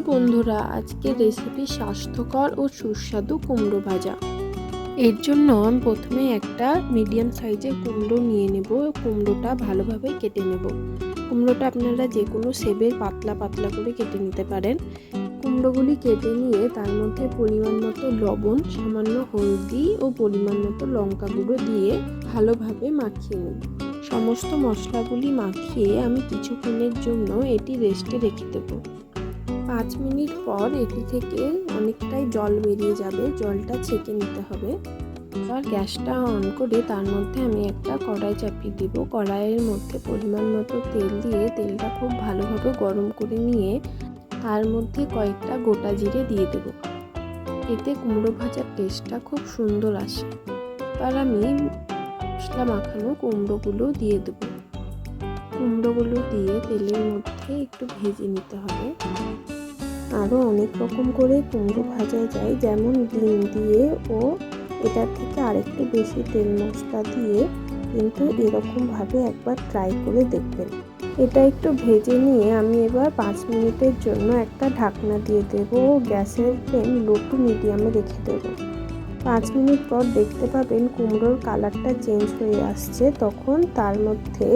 Hello বন্ধুরা, আজকের recipe স্বাস্থ্যকর ও সুস্বাদু কুমড়ো ভাজা। এর জন্য আমি প্রথমে একটা মিডিয়াম সাইজের কুমড়ো নিয়ে নেব। কুমড়োটা ভালোভাবে কেটে নেব। কুমড়োটা আপনারা যে কোনো শেপের পাতলা পাতলা করে কেটে নিতে পারেন। কুমড়োগুলি কেটে নিয়ে তার মধ্যে পরিমাণ মতো লবণ, সামান্য হলদি ও পরিমাণ মতো লঙ্কা গুঁড়ো দিয়ে ভালোভাবে মাখিয়ে নেব। সমস্ত মশলাগুলি মাখিয়ে আমি কিছুক্ষণের জন্য এটি রেস্টে রেখে দেবো। 5 মিনিট পর এটি থেকে অনেকটাই জল বেরিয়ে যাবে, জলটা ছেঁকে নিতে হবে। এবার গ্যাসটা অন করে তার মধ্যে আমি একটা কড়াই চাপিয়ে দেব। কড়াইয়ের মধ্যে পরিমাণ মতো তেল দিয়ে তেলটা খুব ভালোভাবে গরম করে নিয়ে তার মধ্যে কয়েকটা গোটা জিরে দিয়ে দেব। এতে কুমড়ো ভাজার টেস্টটা খুব সুন্দর আসে। এবার আমি মশলা মাখানো কুমড়োগুলো দিয়ে দেবো। কুমড়োগুলো দিয়ে তেলের মধ্যে একটু ভেজে নিতে হবে। আরও অনেক রকম করে কুমড়ো ভাজা যায়, যেমন ডিম দিয়ে ও এটার থেকে আরেকটু বেশি তেল মশলা দিয়ে, কিন্তু এরকমভাবে একবার ট্রাই করে দেখবেন। এটা একটু ভেজে নিয়ে আমি এবার 5 মিনিটের জন্য একটা ঢাকনা দিয়ে দেবো ও গ্যাসের ফ্লেম লো টু মিডিয়ামে রেখে দেবো। 5 মিনিট পর দেখতে পাবেন কুমড়োর কালারটা চেঞ্জ হয়ে আসছে। তখন তার মধ্যে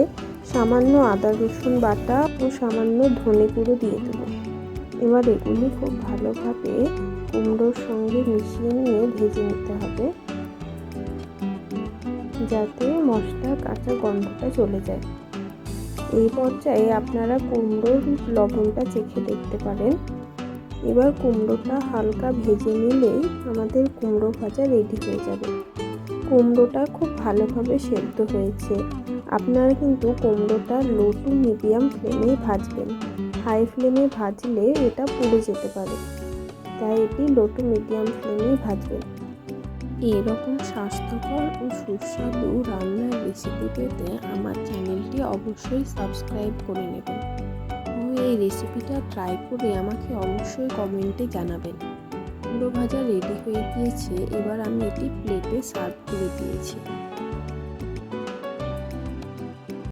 সামান্য আদা রসুন বাটা ও সামান্য ধনে গুঁড়ো দিয়ে দেবো। এবার এগুলি খুব ভালোভাবে কুমড়োর সঙ্গে মিশিয়ে নিয়ে ভেজে নিতে হবে, যাতে মশলার কাঁচা গন্ধটা চলে যায়। এই পর্যায়ে আপনারা কুমড়োর লবণটা চেখে দেখতে পারেন। এবার কুমড়োটা হালকা ভেজে নিলেই আমাদের কুমড়ো ভাজা রেডি হয়ে যাবে। কুমড়োটা খুব ভালোভাবে সেদ্ধ হয়েছে। আপনারা কিন্তু কুমড়োটা লো টু মিডিয়াম ফ্লেমেই ভাজবেন। হাই ফ্লেমে ভাজলে এটা পুড়ে যেতে পারে, তাই এটি লো টু মিডিয়াম ফ্লেমেই ভাজবেন। এরকম স্বাস্থ্যকর ও সুস্বাদু রান্নার রেসিপি পেতে আমার চ্যানেলটি অবশ্যই সাবস্ক্রাইব করে নেবেন ও এই রেসিপিটা ট্রাই করে আমাকে অবশ্যই কমেন্টে জানাবেন। কুমড়ো ভাজা রেডি হয়ে গিয়েছে। এবার আমি এটি প্লেটে সার্ভ করে দিয়েছি।